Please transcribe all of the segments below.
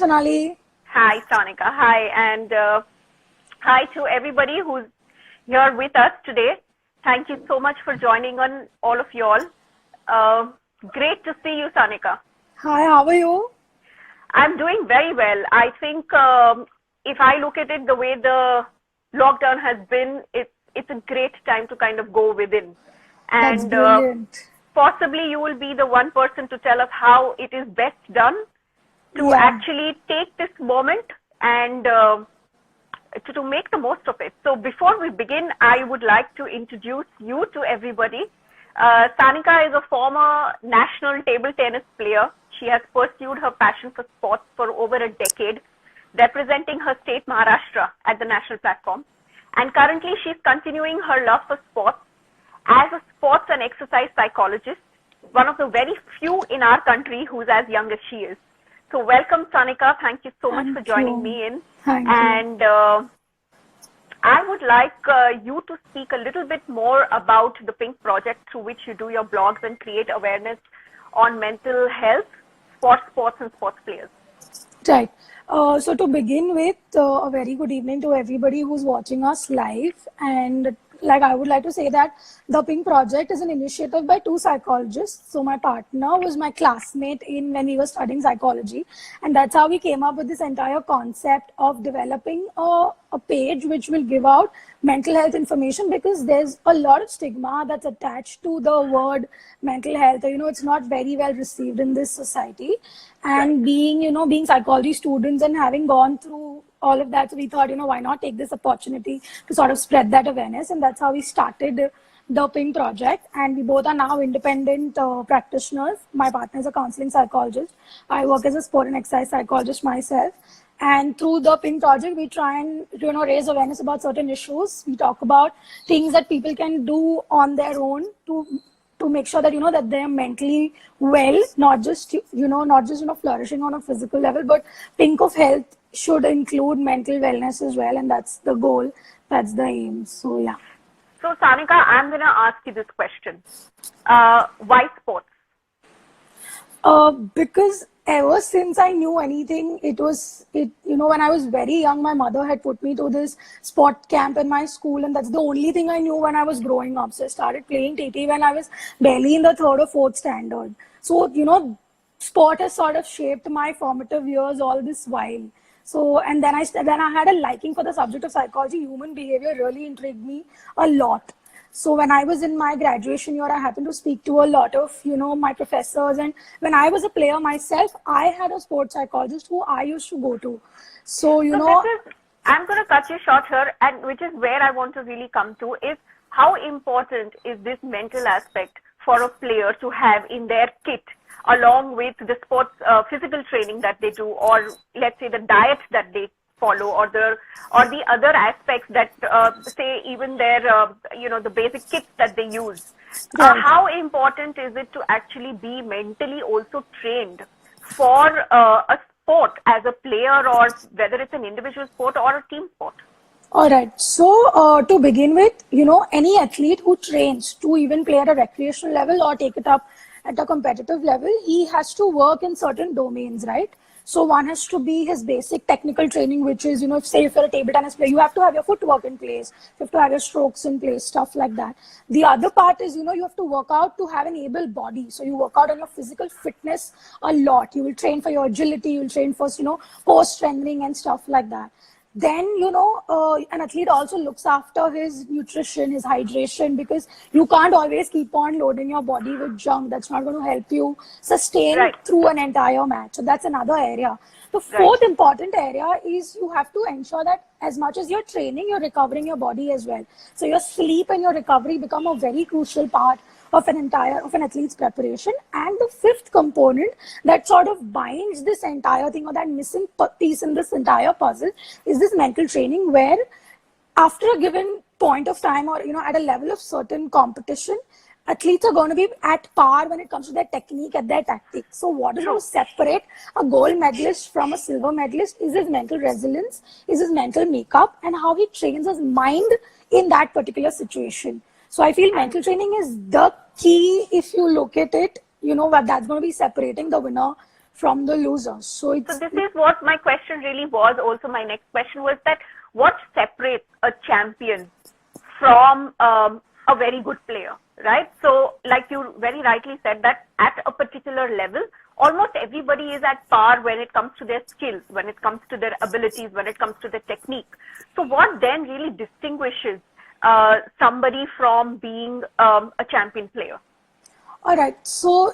Sonali. Hi, Sanika. Hi, and hi to everybody who's here with us today. Thank you so much for joining on, all of y'all. Great to see you, Sanika. Hi, how are you? I'm doing very well. I think if I look at it the way the lockdown has been, it's a great time to kind of go within. That's And brilliant. possibly you will be the one person to tell us how it is best done to actually take this moment and to make the most of it. So before we begin, I would like to introduce you to everybody. Sanika is a former national table tennis player. She has pursued her passion for sports for over a decade, representing her state Maharashtra at the national platform. And currently she's continuing her love for sports as a sports and exercise psychologist, one of the very few in our country who's as young as she is. So welcome, Sanika. Thank you so much for joining me in. Thank you. And I would like you to speak a little bit more about the Pink Project, through which you do your blogs and create awareness on mental health for sports and sports players. Right. So to begin with, a very good evening to everybody who's watching us live. And I would like to say that the Pink Project is an initiative by two psychologists. So my partner was my classmate when we were studying psychology. And that's how we came up with this entire concept of developing a page which will give out mental health information, because there's a lot of stigma that's attached to the word mental health. It's not very well received in this society. And being psychology students and having gone through all of that, so we thought, why not take this opportunity to sort of spread that awareness. And that's how we started the Pink Project. And we both are now independent practitioners. My partner is a counseling psychologist. I work as a sport and exercise psychologist myself. And through the Pink Project, we try and raise awareness about certain issues. We talk about things that people can do on their own to make sure that that they are mentally well, not just flourishing on a physical level, but Pink of health should include mental wellness as well, and that's the goal, that's the aim. So yeah. So Sanika, I'm going to ask you this question: why sports? Because ever since I knew anything, when I was very young, my mother had put me to this sport camp in my school, and that's the only thing I knew when I was growing up. So I started playing TT when I was barely in the 3rd or 4th standard. So, sport has sort of shaped my formative years all this while. So, and then I had a liking for the subject of psychology. Human behavior really intrigued me a lot. So when I was in my graduation year, I happened to speak to a lot of, my professors. And when I was a player myself, I had a sports psychologist who I used to go to. So, I'm going to cut you short here, and which is where I want to really come to, is how important is this mental aspect for a player to have in their kit, along with the sports physical training that they do, or let's say the diet that they follow, or the other aspects that say even their the basic kits that they use. How important is it to actually be mentally also trained for a sport as a player, or whether it's an individual sport or a team sport? All right. So to begin with, any athlete who trains to even play at a recreational level or take it up at a competitive level, he has to work in certain domains, right? So one has to be his basic technical training, which is, say if you're a table tennis player, you have to have your footwork in place, you have to have your strokes in place, stuff like that. The other part is, you have to work out to have an able body. So you work out on your physical fitness a lot. You will train for your agility, you will train for, core strengthening and stuff like that. Then, an athlete also looks after his nutrition, his hydration, because you can't always keep on loading your body with junk. That's not going to help you sustain through an entire match. So that's another area. The fourth important area is you have to ensure that as much as you're training, you're recovering your body as well. So your sleep and your recovery become a very crucial part of an athlete's preparation. And the fifth component that sort of binds this entire thing, or that missing piece in this entire puzzle, is this mental training, where after a given point of time, or at a level of certain competition, athletes are going to be at par when it comes to their technique and their tactics. So what is going to separate a gold medalist from a silver medalist is his mental resilience, is his mental makeup, and how he trains his mind in that particular situation. So I feel mental training is the key. If you look at it, that's going to be separating the winner from the losers. So this is what my question really was. Also, my next question was that what separates a champion from a very good player, right? So, like you very rightly said, that at a particular level, almost everybody is at par when it comes to their skills, when it comes to their abilities, when it comes to their technique. So, what then really distinguishes somebody from being a champion player? All right. So,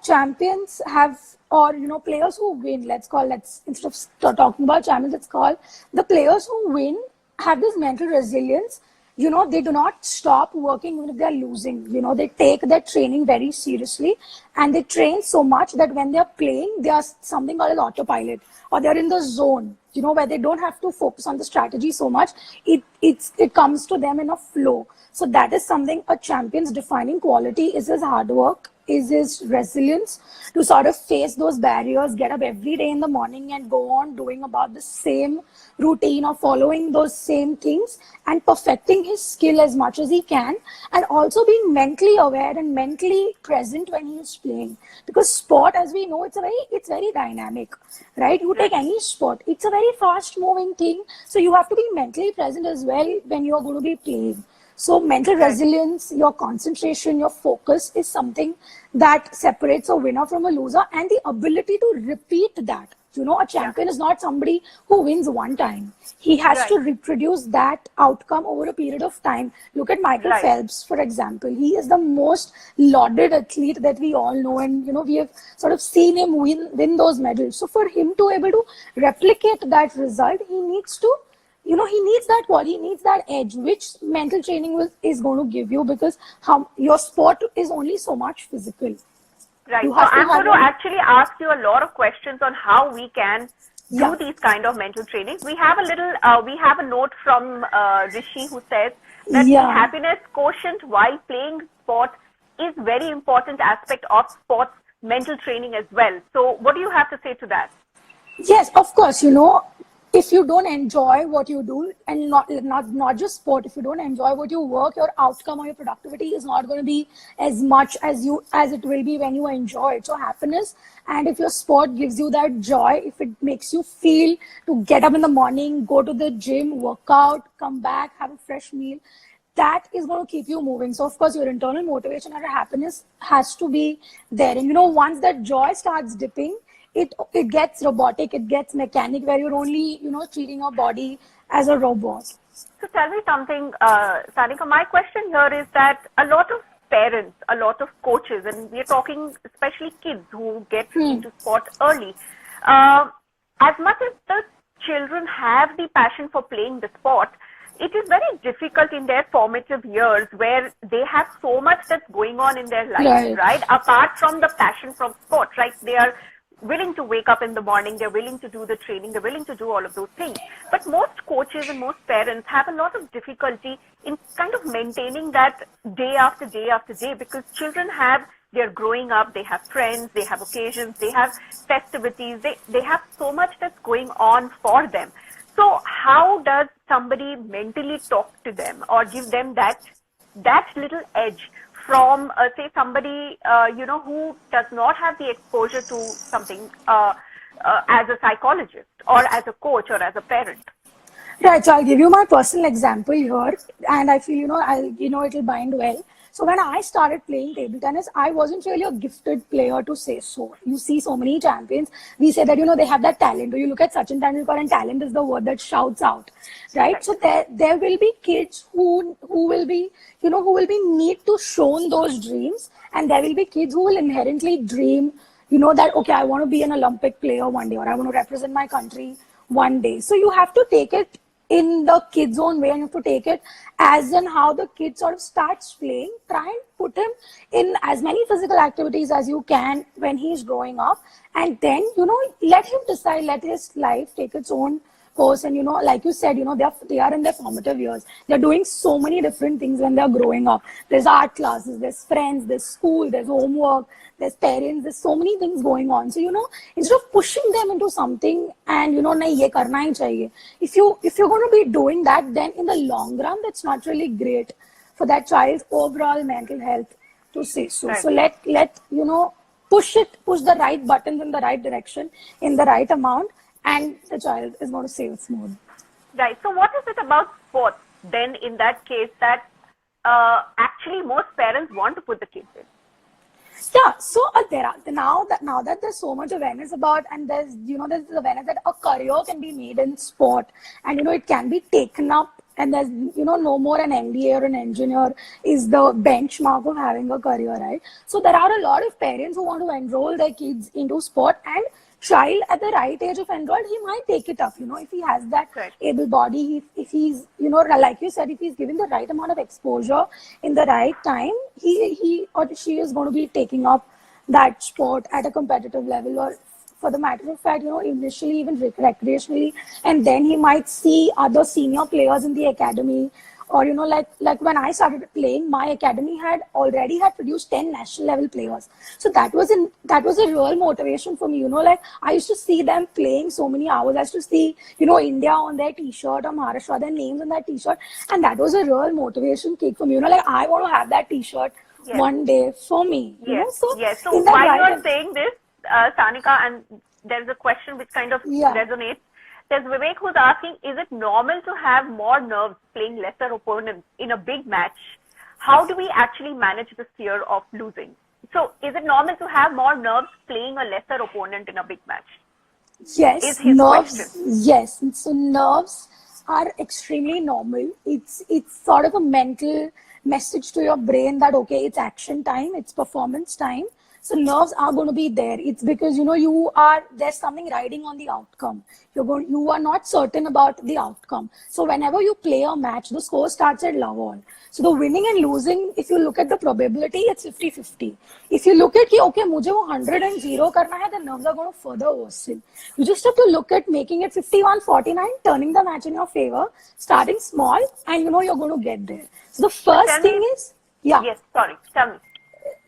champions have, or, players who win, instead of talking about champions, let's call the players who win have this mental resilience. They do not stop working even if they're losing. They take their training very seriously and they train so much that when they're playing, they are something called as autopilot, or they're in the zone, where they don't have to focus on the strategy so much. It comes to them in a flow. So that is something a champion's defining quality is his hard work, is his resilience to sort of face those barriers, get up every day in the morning and go on doing about the same routine or following those same things and perfecting his skill as much as he can, and also being mentally aware and mentally present when he is playing. Because sport, as we know, it's very dynamic, right? You take any sport, it's a very fast moving thing. So you have to be mentally present as well when you are going to be playing. So mental resilience, your concentration, your focus is something that separates a winner from a loser, and the ability to repeat that. A champion is not somebody who wins one time. He has to reproduce that outcome over a period of time. Look at Michael Phelps, for example. He is the most lauded athlete that we all know, and we have sort of seen him win those medals. So for him to able to replicate that result, he needs to he needs that quality, he needs that edge, which mental training is going to give you, because your sport is only so much physical. Right. So I'm going to actually ask you a lot of questions on how we can do these kind of mental trainings. We have a note from Rishi who says that the happiness quotient while playing sport is very important aspect of sports mental training as well. So what do you have to say to that? Yes, of course. If you don't enjoy what you do, and not just sport, if you don't enjoy what you work, your outcome or your productivity is not going to be as much as it will be when you enjoy it. So happiness, and if your sport gives you that joy, if it makes you feel to get up in the morning, go to the gym, work out, come back, have a fresh meal, that is going to keep you moving. So of course your internal motivation and happiness has to be there. And once that joy starts dipping, it gets robotic, it gets mechanic, where you're only, treating your body as a robot. So tell me something, Sanika, my question here is that a lot of parents, a lot of coaches, and we're talking especially kids who get into sport early, as much as the children have the passion for playing the sport, it is very difficult in their formative years where they have so much that's going on in their life, right? Apart from the passion from sport, right? They are willing to wake up in the morning, they're willing to do the training, they're willing to do all of those things. But most coaches and most parents have a lot of difficulty in kind of maintaining that day after day after day, because children they're growing up, they have friends, they have occasions, they have festivities, they have so much that's going on for them. So how does somebody mentally talk to them or give them that little edge from, say, somebody, who does not have the exposure to something as a psychologist or as a coach or as a parent? Right. So I'll give you my personal example here, and I feel, it'll bind well. So when I started playing table tennis, I wasn't really a gifted player, to say so. You see so many champions, we say that, they have that talent. Or you look at Sachin Tendulkar, and talent is the word that shouts out, right? So there will be kids who will be, need to shown those dreams. And there will be kids who will inherently dream, that, okay, I want to be an Olympic player one day, or I want to represent my country one day. So you have to take it in the kid's own way, and you have to take it as in how the kid sort of starts playing. Try and put him in as many physical activities as you can when he's growing up, and then let him decide, let his life take its own course. And like you said, they are in their formative years, they're doing so many different things when they're growing up. There's art classes, there's friends, there's school, there's homework, there's parents, there's so many things going on. So instead of pushing them into something and nahi ye karna hi chahiye, if you're going to be doing that, then in the long run that's not really great for that child's overall mental health, to say so. So let push the right buttons in the right direction, in the right amount, and the child is going to save its mood. Right. So what is it about sports then in that case that actually most parents want to put the kids in? Yeah, so there are now that there's so much awareness about, and there's there's awareness that a career can be made in sport, and it can be taken up, and there's no more an MBA or an engineer is the benchmark of having a career, right? So there are a lot of parents who want to enroll their kids into sport, and child at the right age of enrolled, he might take it up, if he has that Right. able body, if he's, like you said, if he's given the right amount of exposure in the right time, he or she is going to be taking up that sport at a competitive level, or for the matter of fact, initially even recreationally, and then he might see other senior players in the academy. Or like when I started playing, my academy had already produced 10 national level players. So that was a real motivation for me. Like I used to see them playing so many hours. I used to see India on their T-shirt or Maharashtra, their names on that T-shirt, and that was a real motivation kick for me. Like I want to have that T-shirt one day for me. Yes. So yes. So while you are saying this, Sanika, and there's a question which kind of resonates. There's Vivek who's asking, is it normal to have more nerves playing lesser opponents in a big match? How do we actually manage the fear of losing? So is it normal to have more nerves playing a lesser opponent in a big match? Yes, is his nerves. Question. Yes, so nerves are extremely normal. It's sort of a mental message to your brain that okay, it's action time, it's performance time. So nerves are going to be there. It's because there's something riding on the outcome. You are not certain about the outcome. So whenever you play a match, the score starts at love all. So the winning and losing, if you look at the probability, it's 50-50. If you look at okay, मुझे वो 100 and 0 करना है, the nerves are going to further worsen. You just have to look at making it 51-49, turning the match in your favor, starting small, and you're going to get there. So the first thing is, Yes, sorry, tell me.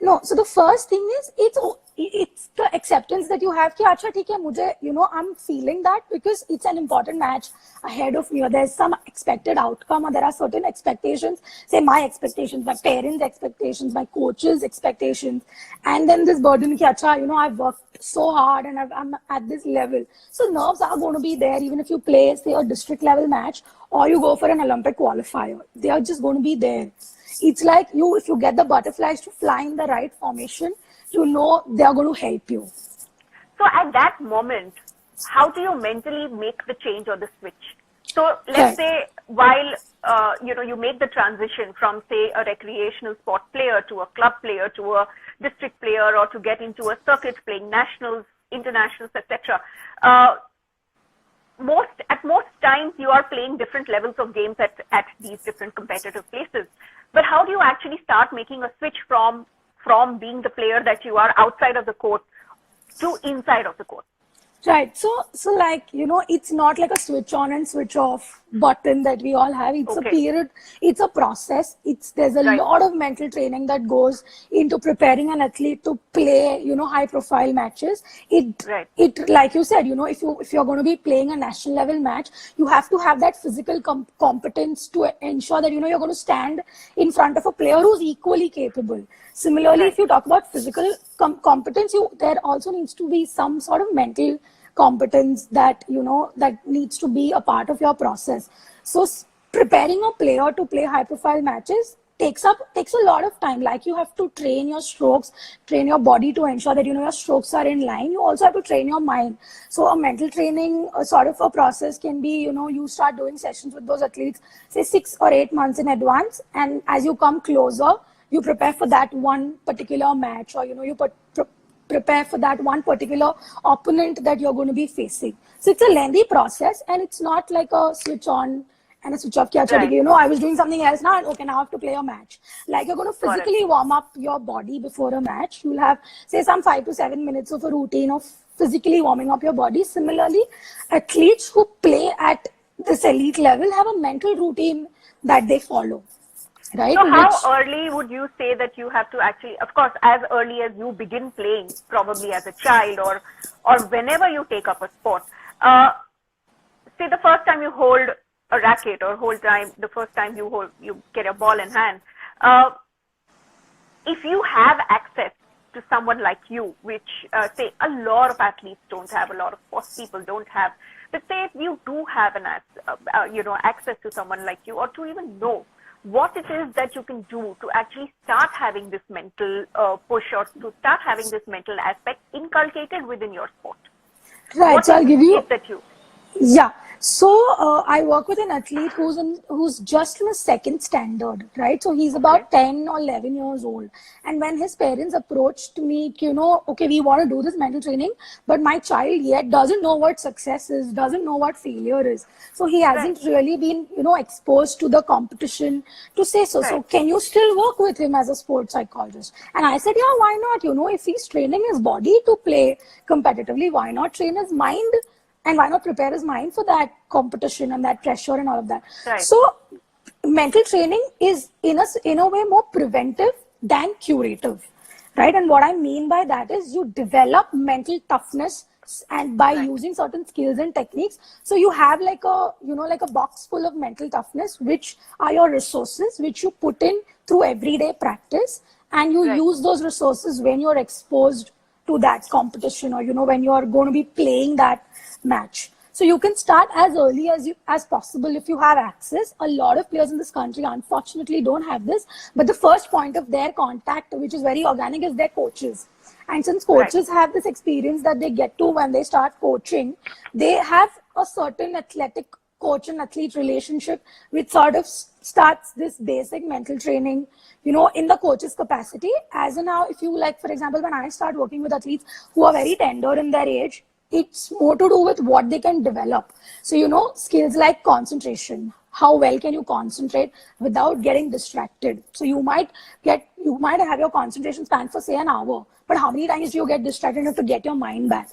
No, so the first thing is it's the acceptance that you have कि अच्छा ठीक है मुझे I'm feeling that because it's an important match ahead of me, or there's some expected outcome, or there are certain expectations, say my expectations, my parents' expectations, my coach's expectations, and then this burden कि अच्छा I've worked so hard and I'm at this level. So nerves are going to be there even if you play say a district level match or you go for an Olympic qualifier. They are just going to be there. It's like if you get the butterflies to fly in the right formation, they are going to help you. So at that moment, how do you mentally make the change or the switch? So let's say while you make the transition from say a recreational sport player to a club player to a district player, or to get into a circuit playing nationals, internationals, etc. At most times you are playing different levels of games at these different competitive places. But how do you actually start making a switch from being the player that you are outside of the court to inside of the court? Right. So like, it's not like a switch on and switch off button that we all have. It's a period. It's a process. There's a lot of mental training that goes into preparing an athlete to play, high profile matches. It like you said, if you're going to be playing a national level match, you have to have that physical competence to ensure that, you're going to stand in front of a player who's equally capable. Similarly, if you talk about physical competence, there also needs to be some sort of mental competence that that needs to be a part of your process. So preparing a player to play high profile matches takes a lot of time. Like you have to train your strokes, train your body to ensure that your strokes are in line. You also have to train your mind. So a mental training sort of a process can be, you start doing sessions with those athletes say 6 or 8 months in advance, and as you come closer, you prepare for that one particular match, or you prepare for that one particular opponent that you're going to be facing. So it's a lengthy process, and it's not like a switch on and a switch off. I was doing something else now, and okay, now I have to play a match. Like you're going to physically warm up your body before a match. You'll have say some 5 to 7 minutes of a routine of physically warming up your body. Similarly, athletes who play at this elite level have a mental routine that they follow. Right? So how early would you say that you have to actually, of course, as early as you begin playing, probably as a child or whenever you take up a sport, say the first time you hold a racket or the first time you get a ball in hand, if you have access to someone like you, which say a lot of athletes don't have, a lot of sports people don't have, but say if you do have an access to someone like you, or to even know what it is that you can do to actually start having this mental push, or to start having this mental aspect inculcated within your sport. Right. What So I'll give you. that you? Yeah. So I work with an athlete who's just in the second standard, right? So he's about 10 or 11 years old. And when his parents approached me, okay, we want to do this mental training, but my child yet doesn't know what success is, doesn't know what failure is. So he hasn't really been, exposed to the competition to say so. So can you still work with him as a sports psychologist? And I said, yeah, why not? If he's training his body to play competitively, why not train his mind? And why not prepare his mind for that competition and that pressure and all of that? Right. So mental training is in a way more preventive than curative, right? And what I mean by that is you develop mental toughness and by using certain skills and techniques. So you have like a box full of mental toughness, which are your resources, which you put in through everyday practice, and you use those resources when you're exposed to that competition, or when you are going to be playing that match. So you can start as early as possible if you have access. A lot of players in this country unfortunately don't have this, but the first point of their contact, which is very organic, is their coaches. And since coaches have this experience that they get to when they start coaching, they have a certain athletic coach and athlete relationship, which sort of starts this basic mental training, in the coach's capacity. As in now, if you like, for example, when I start working with athletes who are very tender in their age, it's more to do with what they can develop. So, skills like concentration. How well can you concentrate without getting distracted? So you might have your concentration span for say an hour, but how many times do you get distracted enough to get your mind back?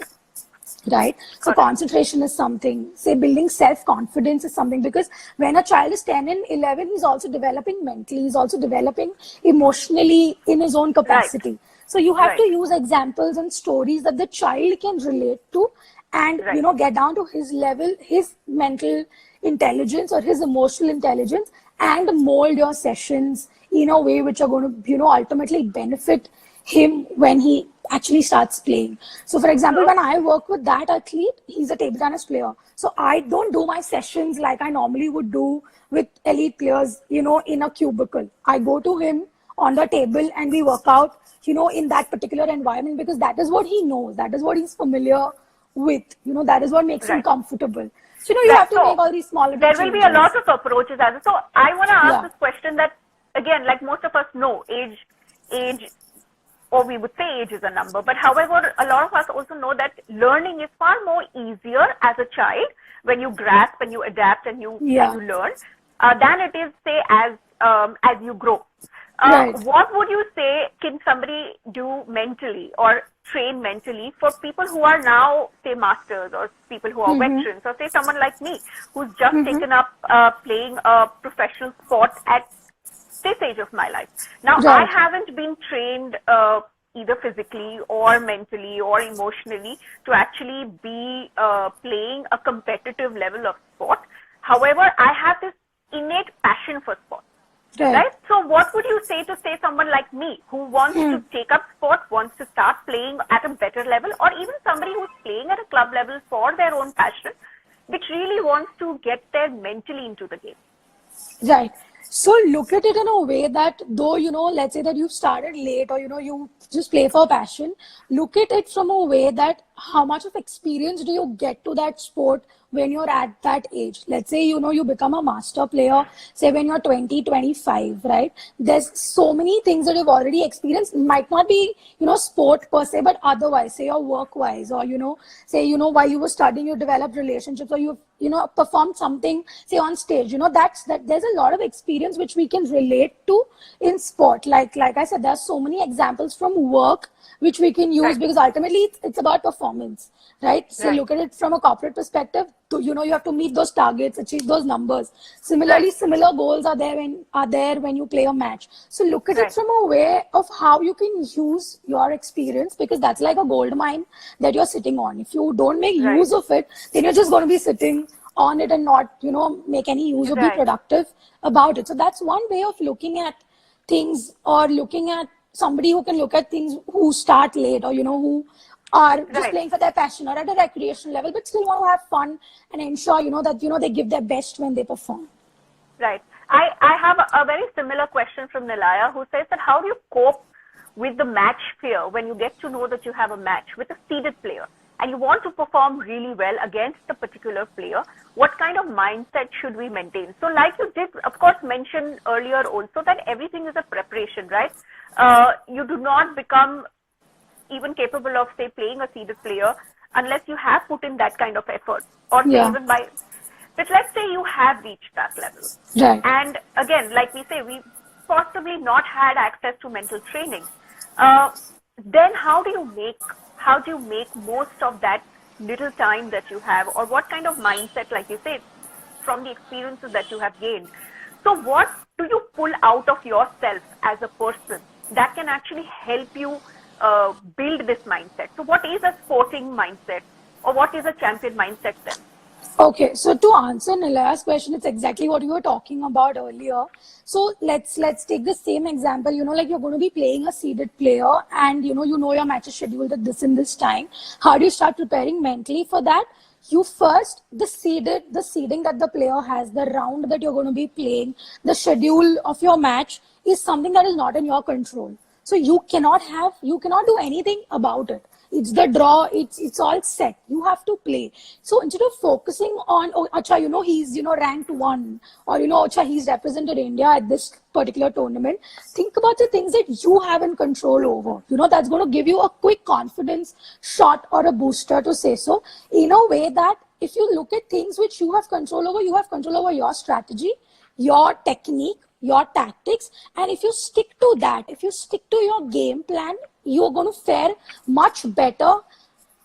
Right? So concentration is something. Say building self-confidence is something, because when a child is 10 and 11, he's also developing mentally, he's also developing emotionally in his own capacity. So you have to use examples and stories that the child can relate to, and get down to his level, his mental intelligence or his emotional intelligence, and mold your sessions in a way which are going to ultimately benefit him when he actually starts playing. So for example, when I work with that athlete, he's a table tennis player. So I don't do my sessions like I normally would do with elite players, in a cubicle. I go to him on the table and we work out, in that particular environment, because that is what he knows. That is what he's familiar with. That is what makes him comfortable. So, you have to make all these smaller changes. There will be a lot of approaches. So I want to ask this question that, again, like most of us know, age, or we would say age is a number, but however, a lot of us also know that learning is far more easier as a child when you grasp and you adapt and you learn, than it is, say, as you grow. What would you say can somebody do mentally or train mentally for people who are now, say, masters, or people who are veterans, or say someone like me who's just taken up playing a professional sport at this age of my life? Now, I haven't been trained either physically or mentally or emotionally to actually be playing a competitive level of sport. However, I have this innate passion for sport. Right? So what would you say to someone like me who wants to take up sport, wants to start playing at a better level, or even somebody who's playing at a club level for their own passion, which really wants to get there mentally into the game? Right. So look at it in a way that though, let's say that you've started late, or, you just play for passion, look at it from a way that how much of experience do you get to that sport when you're at that age. Let's say, you become a master player, say when you're 20, 25, right? There's so many things that you've already experienced. Might not be, sport per se, but otherwise, say your work-wise, or, say, while you were studying, you developed relationships, or you've, performed something, say on stage, there's a lot of experience which we can relate to in sport. Like I said, there's so many examples from work which we can use, because ultimately it's about performance, right? So look at it from a corporate perspective. You have to meet those targets, achieve those numbers. Similarly, similar goals are there when you play a match. So look at it from a way of how you can use your experience, because that's like a gold mine that you're sitting on. If you don't make use of it, then you're just going to be sitting on it and not, make any use or be productive about it. So that's one way of looking at things, or looking at somebody who can look at things, who start late, or, who are just Right. playing for their passion or at a recreational level, but still want to have fun and ensure, that, they give their best when they perform. Right. I have a very similar question from Nilaya, who says that how do you cope with the match fear when you get to know that you have a match with a seeded player and you want to perform really well against a particular player? What kind of mindset should we maintain? So like you did, of course, mention earlier also that everything is a preparation, right? You do not become even capable of, say, playing a seeded player unless you have put in that kind of effort, or say Yeah. even by, but let's say you have reached that level. Right. And again, like we say, we possibly not had access to mental training. Then how do you make most of that little time that you have, or what kind of mindset, like you said, from the experiences that you have gained? So what do you pull out of yourself as a person that can actually help you build this mindset? So what is a sporting mindset, or what is a champion mindset then? Okay, so to answer Nilaya's question, it's exactly what you were talking about earlier. So let's take the same example. Like you're going to be playing a seeded player, and you know your match is scheduled at this and this time. How do you start preparing mentally for that? You first, the seeding that the player has, the round that you're going to be playing, the schedule of your match is something that is not in your control. So you cannot do anything about it. It's the draw, it's all set. You have to play. So instead of focusing on, oh, acha, he's, ranked 1, or, acha, he's represented India at this particular tournament, think about the things that you have in control over. That's going to give you a quick confidence shot or a booster, to say so, in a way that if you look at things which you have control over, you have control over your strategy, your technique, your tactics, and if you stick to that, if you stick to your game plan, you're going to fare much better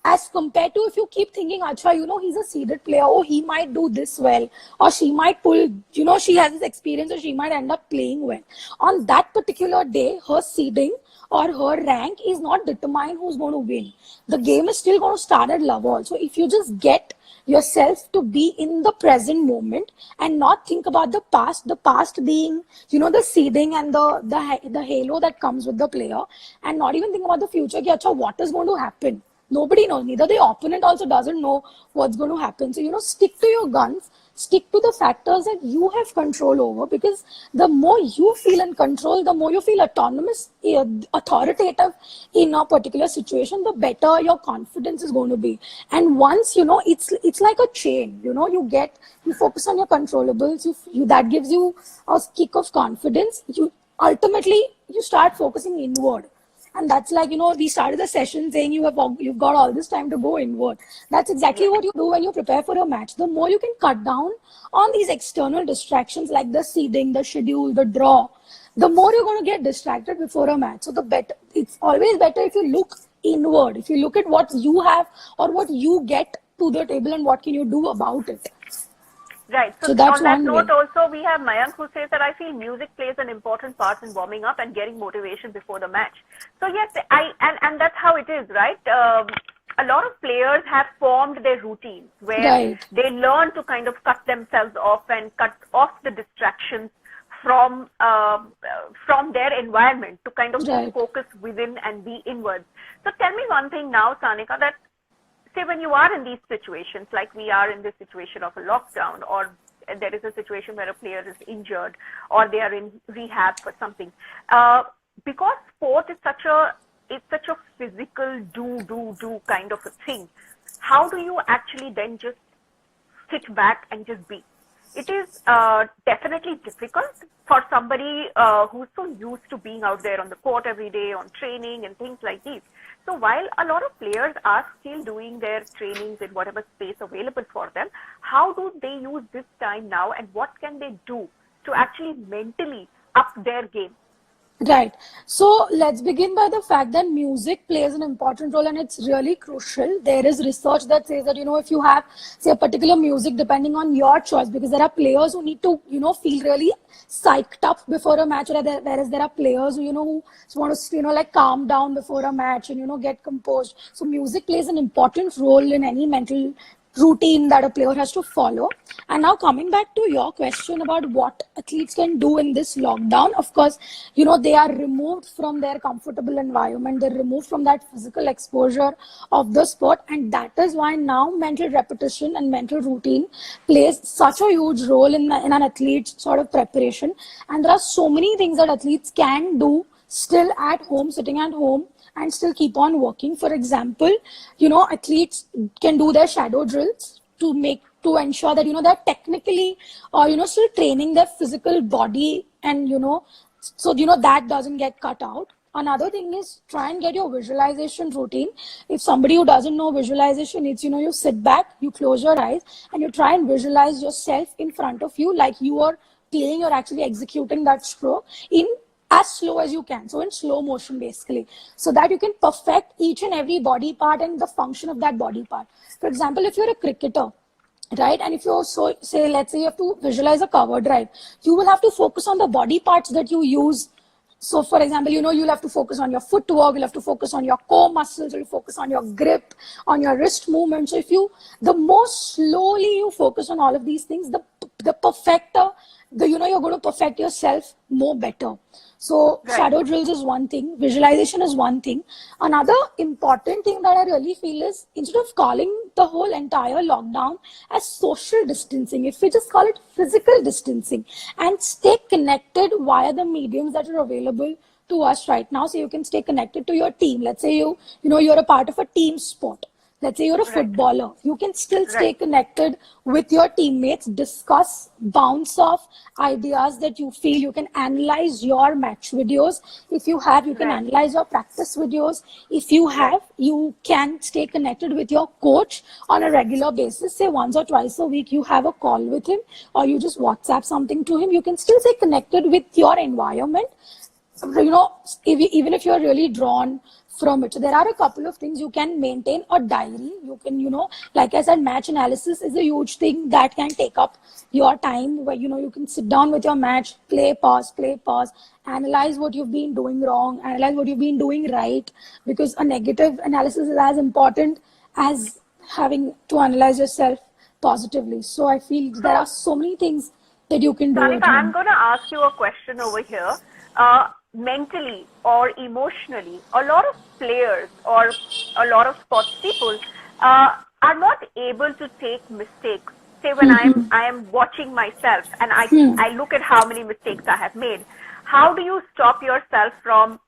as compared to if you keep thinking, acha, he's a seeded player, oh, he might do this well, or she might pull, she has this experience, or she might end up playing well. On that particular day, her seeding or her rank is not determine who's going to win. The game is still going to start at love all. So if you just get yourself to be in the present moment and not think about the past being, the seeding and the halo that comes with the player, and not even think about the future, ki, acha, what is going to happen? Nobody knows. Neither the opponent also doesn't know what's going to happen. So, stick to your guns, stick to the factors that you have control over, because the more you feel in control, the more you feel autonomous, authoritative in a particular situation, the better your confidence is going to be. And once, it's like a chain, you focus on your controllables, that gives you a kick of confidence. Ultimately, you start focusing inward. And that's like, we started the session saying you've got all this time to go inward. That's exactly what you do when you prepare for a match. The more you can cut down on these external distractions like the seeding, the schedule, the draw, the more you're going to get distracted before a match. So the better, it's always better if you look inward, if you look at what you have or what you get to the table and what can you do about it. Right. So that's on that one note way. also, we have Mayank, who says that I feel music plays an important part in warming up and getting motivation before the match. So yes, and that's how it is, right? A lot of players have formed their routines where they learn to kind of cut themselves off and cut off the distractions from their environment to kind of focus within and be inwards. So tell me one thing now, Sanika, that say when you are in these situations, like we are in this situation of a lockdown, or there is a situation where a player is injured, or they are in rehab for something, because sport is such a physical do kind of a thing. How do you actually then just sit back and just be? It is definitely difficult for somebody who's so used to being out there on the court every day, on training and things like these. So while a lot of players are still doing their trainings in whatever space available for them, how do they use this time now, and what can they do to actually mentally up their game? Right. So let's begin by the fact that music plays an important role, and it's really crucial. There is research that says that, if you have, say, a particular music, depending on your choice, because there are players who need to, feel really psyched up before a match, whereas there are players who, who want to, like calm down before a match and, get composed. So music plays an important role in any mental routine that a player has to follow. And now coming back to your question about what athletes can do in this lockdown, of course, they are removed from their comfortable environment. They're removed from that physical exposure of the sport. And that is why now mental repetition and mental routine plays such a huge role in an athlete's sort of preparation. And there are so many things that athletes can do still at home, sitting at home, and still keep on working. For example, athletes can do their shadow drills to ensure that they're technically still training their physical body, and so that doesn't get cut out. Another thing is try and get your visualization routine. If somebody who doesn't know visualization, it's you sit back, you close your eyes, and you try and visualize yourself in front of you like you are playing or actually executing that stroke in as slow as you can, so in slow motion basically, so that you can perfect each and every body part and the function of that body part. For example, if you're a cricketer, right, and if you also say, let's say you have to visualize a cover drive, you will have to focus on the body parts that you use. So for example, you'll have to focus on your footwork, you'll have to focus on your core muscles, you'll focus on your grip, on your wrist movement. So the more slowly you focus on all of these things, the perfecter, you're going to perfect yourself more better. So Right. shadow drills is one thing, visualization is one thing. Another important thing that I really feel is, instead of calling the whole entire lockdown as social distancing, if we just call it physical distancing and stay connected via the mediums that are available to us right now. So you can stay connected to your team. Let's say you're a part of a team sport. Let's say you're a footballer. You can still stay connected with your teammates, discuss, bounce off ideas that you feel. You can analyze your match videos. If you have, you can analyze your practice videos. If you have, you can stay connected with your coach on a regular basis. Say once or twice a week, you have a call with him, or you just WhatsApp something to him. You can still stay connected with your environment. Even if you're really drawn from it. So there are a couple of things. You can maintain a diary. You can, like I said, match analysis is a huge thing that can take up your time, where, you can sit down with your match, play, pause, analyze what you've been doing wrong, analyze what you've been doing right, because a negative analysis is as important as having to analyze yourself positively. So I feel there are so many things that you can do. Sanika, I'm going to ask you a question over here. Mentally or emotionally, a lot of players or a lot of sports people are not able to take mistakes. Say when I am watching myself and I look at how many mistakes I have made. How do you stop yourself from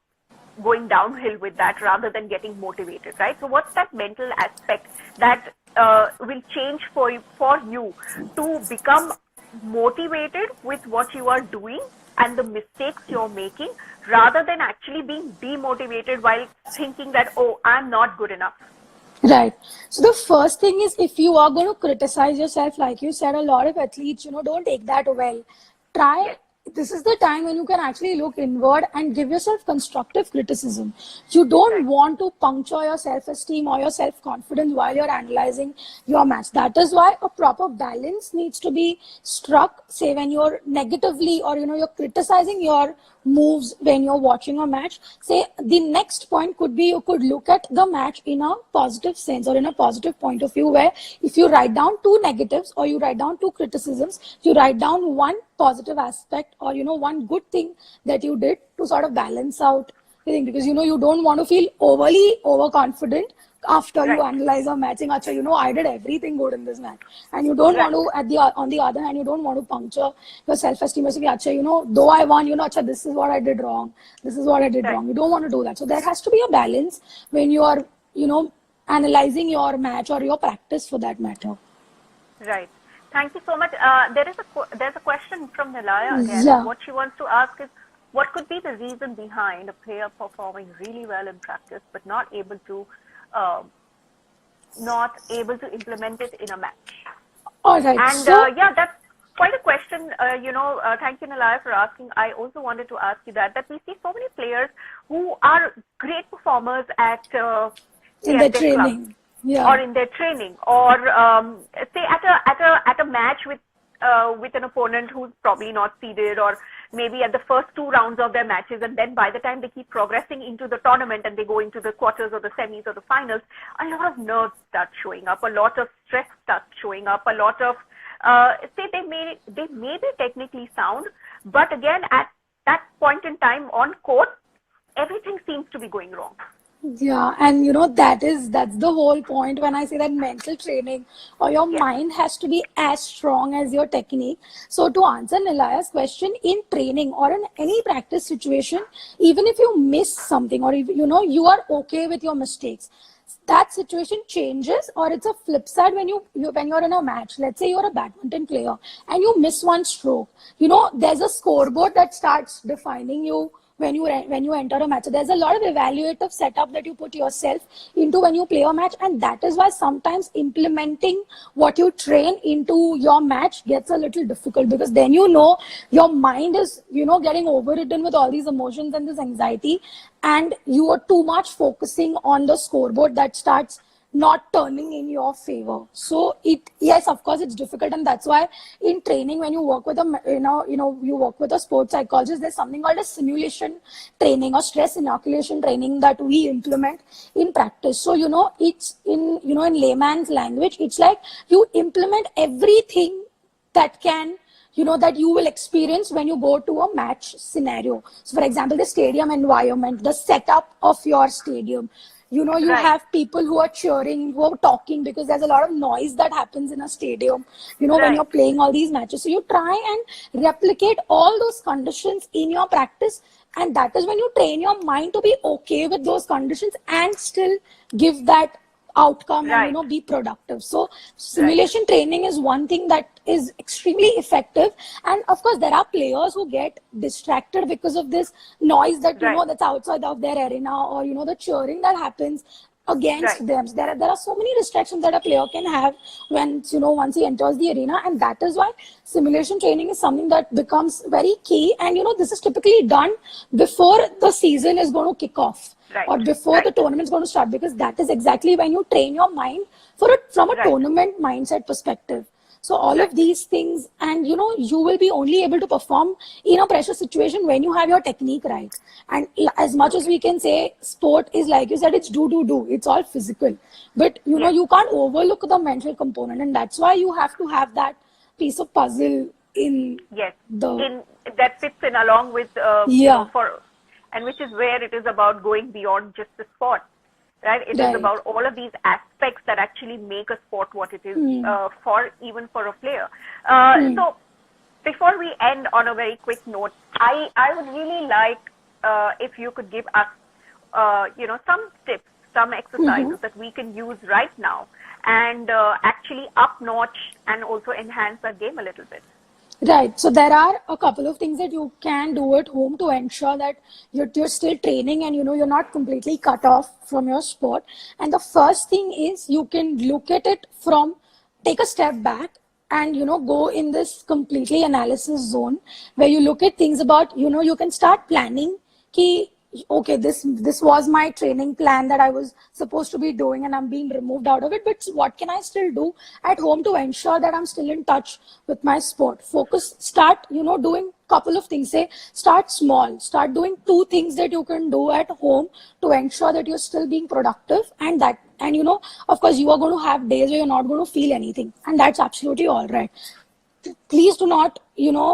going downhill with that rather than getting motivated, right? So what's that mental aspect that will change for you to become motivated with what you are doing and the mistakes you're making, rather than actually being demotivated while thinking that, oh, I'm not good enough? Right. So the first thing is, if you are going to criticize yourself, like you said, a lot of athletes, don't take that well. This is the time when you can actually look inward and give yourself constructive criticism. You don't want to puncture your self-esteem or your self-confidence while you're analyzing your match. That is why a proper balance needs to be struck, say when you're negatively or, you're criticizing your moves when you're watching a match. Say the next point could be, you could look at the match in a positive sense or in a positive point of view, where if you write down 2 negatives or you write down 2 criticisms, you write down 1 positive aspect or, one good thing that you did to sort of balance out the thing. Because, you don't want to feel overconfident after you analyze a match, I did everything good in this match. And you don't want to, on the other hand, you don't want to puncture your self-esteem. Though I won, this is what I did wrong. This is what I did wrong. You don't want to do that. So there has to be a balance when you are, analyzing your match or your practice for that matter. Right. Thank you so much. There's a question from Nilaya again. Yeah. What she wants to ask is, what could be the reason behind a player performing really well in practice but not able to implement it in a match? All right. And that's quite a question. Thank you, Nilaya, for asking. I also wanted to ask you that we see so many players who are great performers at in their training. Club. Yeah. Or in their training, or say at a match with an opponent who's probably not seeded or maybe at the first 2 rounds of their matches, and then by the time they keep progressing into the tournament and they go into the quarters or the semis or the finals, a lot of nerves start showing up, a lot of stress starts showing up, a lot of say they may be technically sound, but again at that point in time on court, everything seems to be going wrong. Yeah, and that's the whole point when I say that mental training or your mind has to be as strong as your technique. So to answer Nilaya's question, in training or in any practice situation, even if you miss something or if, you are okay with your mistakes, that situation changes. Or it's a flip side when when you're in a match. Let's say you're a badminton player and you miss one stroke. There's a scoreboard that starts defining you when you enter a match. So there's a lot of evaluative setup that you put yourself into when you play a match, and that is why sometimes implementing what you train into your match gets a little difficult, because then your mind is getting overridden with all these emotions and this anxiety, and you are too much focusing on the scoreboard that starts not turning in your favor. So yes, of course, it's difficult, and that's why in training, when you work with you work with a sports psychologist, there's something called a simulation training or stress inoculation training that we implement in practice. So it's in layman's language, it's like you implement everything that that you will experience when you go to a match scenario. So for example, the stadium environment, the setup of your stadium. You have people who are cheering, who are talking, because there's a lot of noise that happens in a stadium, when you're playing all these matches. So you try and replicate all those conditions in your practice. And that is when you train your mind to be okay with those conditions and still give that outcome and be productive. So simulation training is one thing that is extremely effective. And of course, there are players who get distracted because of this noise that that's outside of their arena, or the cheering that happens against them. There are so many distractions that a player can have when once he enters the arena, and that is why simulation training is something that becomes very key. And this is typically done before the season is going to kick off. Or before the tournament is going to start, because that is exactly when you train your mind from a tournament mindset perspective. So all of these things, and you will be only able to perform in a pressure situation when you have your technique right. And as much as we can say sport is, like you said, it's do, it's all physical, but you can't overlook the mental component, and that's why you have to have that piece of puzzle in that fits in along with and which is where it is about going beyond just the sport, right? It is about all of these aspects that actually make a sport what it is even for a player. So before we end on a very quick note, I would really like if you could give us some tips, some exercises that we can use right now and actually up notch and also enhance our game a little bit. Right. So there are a couple of things that you can do at home to ensure that you're still training and you're not completely cut off from your sport. And the first thing is, you can look at it take a step back and go in this completely analysis zone where you look at things about you can start planning okay, this was my training plan that I was supposed to be doing and I'm being removed out of it, but what can I still do at home to ensure that I'm still in touch with my sport? Start doing couple of things. Start small, start doing 2 things that you can do at home to ensure that you're still being productive, and of course you are going to have days where you're not going to feel anything, and that's absolutely all right. Please do not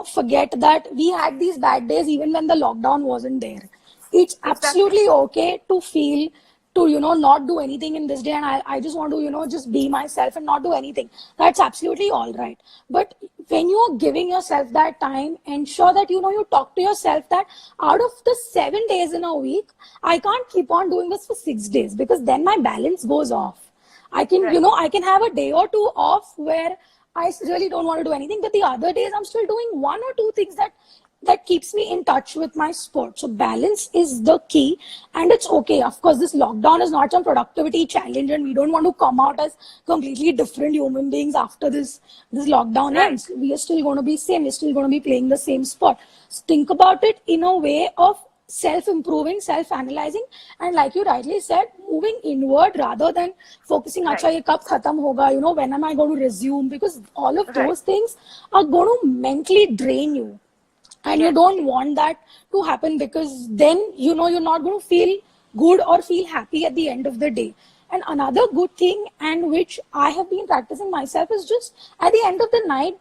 forget that we had these bad days even when the lockdown wasn't there. It's absolutely okay to feel not do anything in this day, and I just want to just be myself and not do anything. That's absolutely all right. But when you are giving yourself that time, ensure that you talk to yourself that out of the 7 days in a week, I can't keep on doing this for 6 days, because then my balance goes off. I can I can have a day or 2 off where I really don't want to do anything, but the other days I'm still doing 1 or 2 things that keeps me in touch with my sport. So balance is the key, and it's okay. Of course, this lockdown is not some productivity challenge, and we don't want to come out as completely different human beings after this lockdown ends. We are still going to be same. We're still going to be playing the same sport. So think about it in a way of self-improving, self-analyzing, and like you rightly said, moving inward rather than focusing, acha ye kab khatam hoga, when am I going to resume? Because all of those things are going to mentally drain you. And you Yes. don't want that to happen, because then you're not going to feel good or feel happy at the end of the day. And another good thing, and which I have been practicing myself, is just at the end of the night,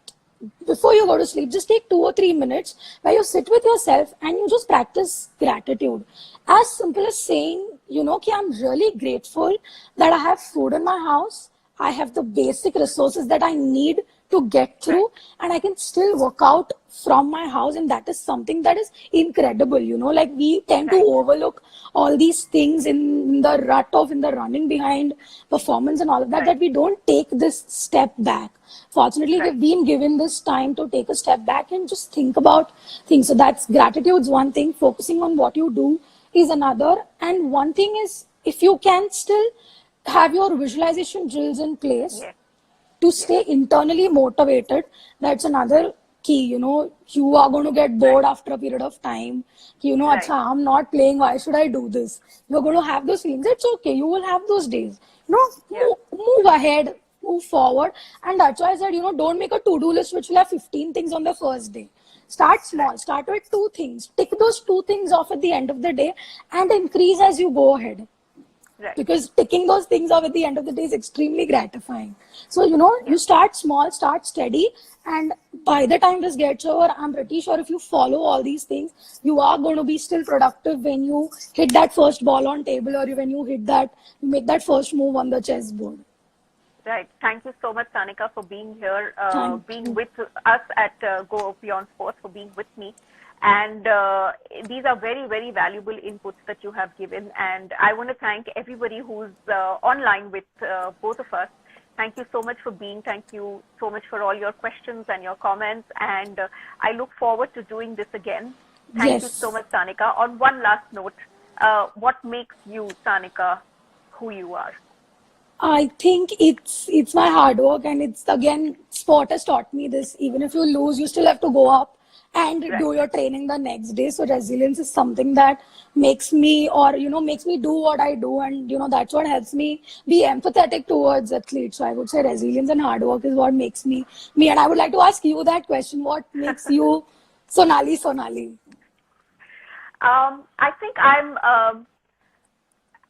before you go to sleep, just take 2 or 3 minutes where you sit with yourself and you just practice gratitude. As simple as saying, ki I'm really grateful that I have food in my house, I have the basic resources that I need to get through, and I can still work out from my house. And that is something that is incredible. Like, we tend to overlook all these things in the rut of, in the running behind performance and all of that, that we don't take this step back. Fortunately, we've been given this time to take a step back and just think about things. So that's gratitude's one thing. Focusing on what you do is another. And one thing is, if you can still have your visualization drills in place, Yes. to stay internally motivated, that's another key. You are going to get bored after a period of time. Acha, I'm not playing, why should I do this? You're going to have those feelings. It's okay, you will have those days. Move ahead, move forward. And that's why I said, don't make a to-do list which will have 15 things on the first day. Start small, start with 2 things, tick those 2 things off at the end of the day, and increase as you go ahead. Right. Because ticking those things off at the end of the day is extremely gratifying. So, you start small, start steady, and by the time this gets over, I'm pretty sure if you follow all these things, you are going to be still productive when you hit that first ball on table, or when you make that first move on the chessboard. Right. Thank you so much, Sanika, for being here, being you. with us at Go Beyond Sports, for being with me. And these are very, very valuable inputs that you have given. And I want to thank everybody who's online with both of us. Thank you so much for being. Thank you so much for all your questions and your comments. And I look forward to doing this again. Thank you so much, Sanika. On one last note, what makes you, Sanika, who you are? I think it's my hard work, and it's, again, sport has taught me this. Even if you lose, you still have to go up and do your training the next day. So resilience is something that makes me, makes me do what I do, and that's what helps me be empathetic towards athletes. So I would say resilience and hard work is what makes me me. And I would like to ask you that question: what makes you Sonali? I think I'm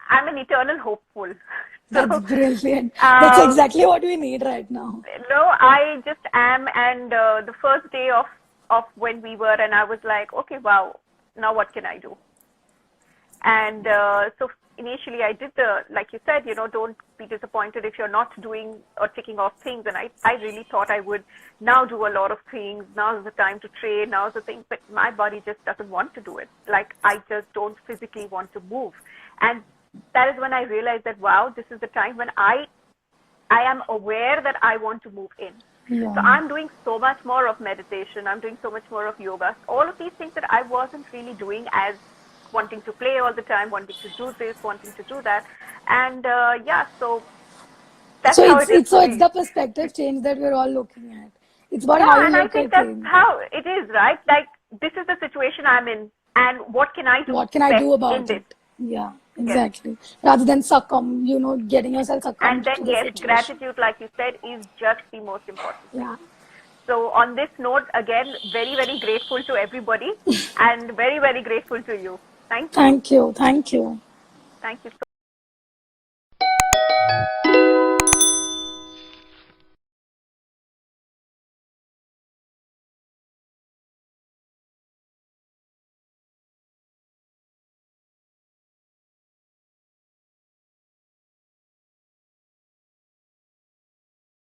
an eternal hopeful. That's brilliant. That's exactly what we need right now. No, I just am. And the first day of when we were, and I was like, okay, wow, now what can I do? And so initially I did like you said, don't be disappointed if you're not doing or ticking off things. And I really thought I would now do a lot of things. Now's the time to train. Now's the thing. But my body just doesn't want to do it. Like, I just don't physically want to move. And that is when I realized that, wow, this is the time when I am aware that I want to move in. Yeah. So I'm doing so much more of meditation. I'm doing so much more of yoga. All of these things that I wasn't really doing, as wanting to play all the time, wanting to do this, wanting to do that. And so that's how it is. So it's the perspective change that we're all looking at. It's about how you and I look think at that's things. how it is, right? Like, this is the situation I'm in, and what can I do? What can I do about this? it? Yeah, exactly. Rather than succumb, getting yourself succumbed And then, to the situation. gratitude, like you said, is just the most important. Yeah. So on this note, again, very, very grateful to everybody and very, very grateful to you. Thank you. Thank you. Thank you. Thank you so much.